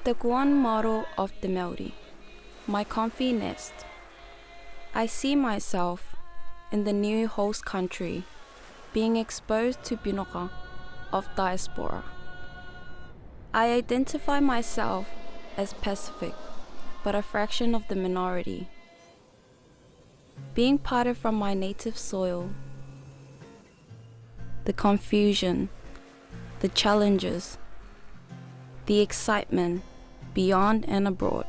The Kuan model of the Mauri, my comfy nest. I see myself in the new host country being exposed to Binoka of diaspora. I identify myself as Pacific, but a fraction of the minority. Being parted from my native soil, the confusion, the challenges, the excitement beyond and abroad.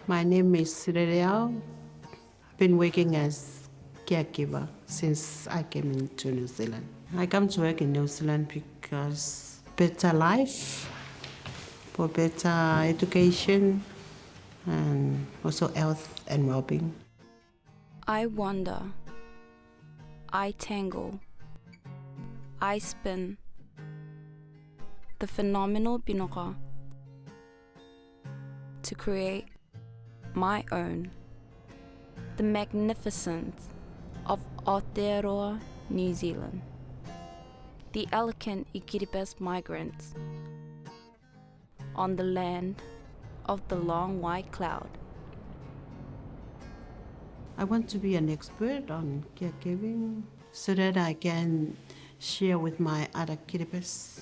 My name is Sireliao. I've been working as caregiver since I came into New Zealand. I come to work in New Zealand because better life, for better education, and also health and well-being. I wander, I tangle, I spin. The phenomenal Binoka to create my own. The magnificence of Aotearoa, New Zealand. The elegant Kiribati migrants on the land of the long white cloud. I want to be an expert on caregiving so that I can share with my other Kiribati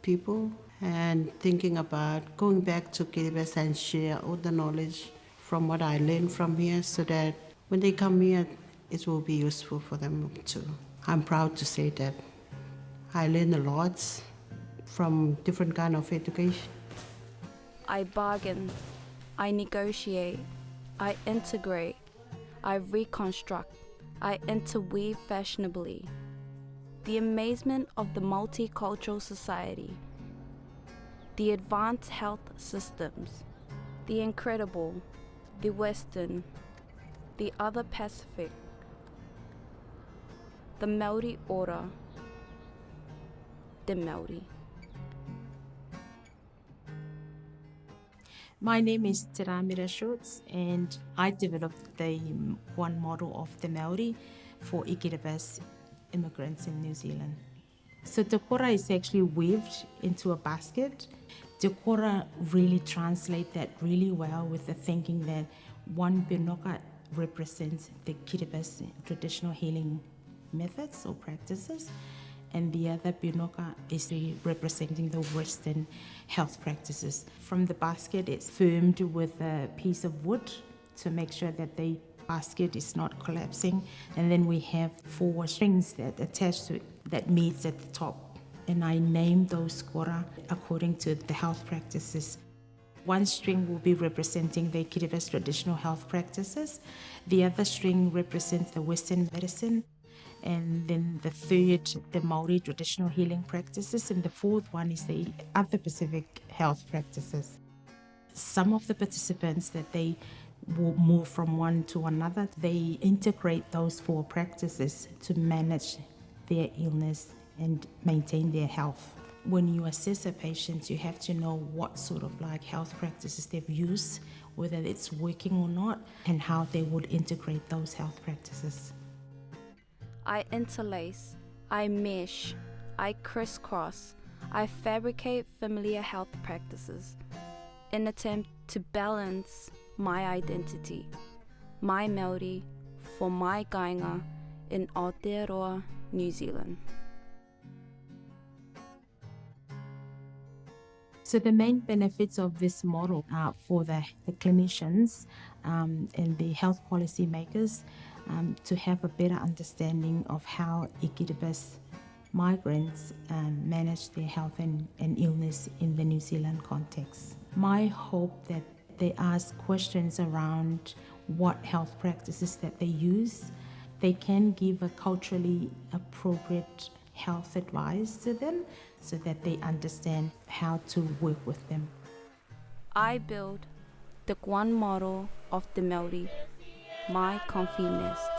people and thinking about going back to Kiribati and share all the knowledge from what I learned from here so that when they come here, it will be useful for them too. I'm proud to say that I learned a lot from different kind of education. I bargain, I negotiate, I integrate, I reconstruct, I interweave fashionably. The amazement of the multicultural society, the advanced health systems, the incredible, the Western, the other Pacific, the Mauri order, the Mauri. My name is Tiramira Schultz, and I developed the one model of the Maori for Kiribati immigrants in New Zealand. So Te Kora is actually weaved into a basket. Te Kora really translates that really well with the thinking that one Binoka represents the Kiribati traditional healing methods or practices, and the other Binoka is representing the Western health practices. From the basket, it's firmed with a piece of wood to make sure that the basket is not collapsing, and then we have 4 strings that attach to it that meets at the top, and I named those kora according to the health practices. One string will be representing the Kiribati traditional health practices, the other string represents the Western medicine, and then the third, the Mauri traditional healing practices, and the fourth one is the other Pacific health practices. Some of the participants that they will move from one to another, they integrate those 4 practices to manage their illness and maintain their health. When you assess a patient, you have to know what sort of health practices they've used, whether it's working or not, and how they would integrate those health practices. I interlace, I mesh, I crisscross, I fabricate familiar health practices in attempt to balance my identity, my Mauri for my Gainga in Aotearoa, New Zealand. So the main benefits of this model are for the clinicians and the health policy makers to have a better understanding of how Kiribati migrants manage their health and illness in the New Zealand context. My hope that they ask questions around what health practices that they use. They can give a culturally appropriate health advice to them so that they understand how to work with them. I build the Kuan model of the Mauri, my comfy nest.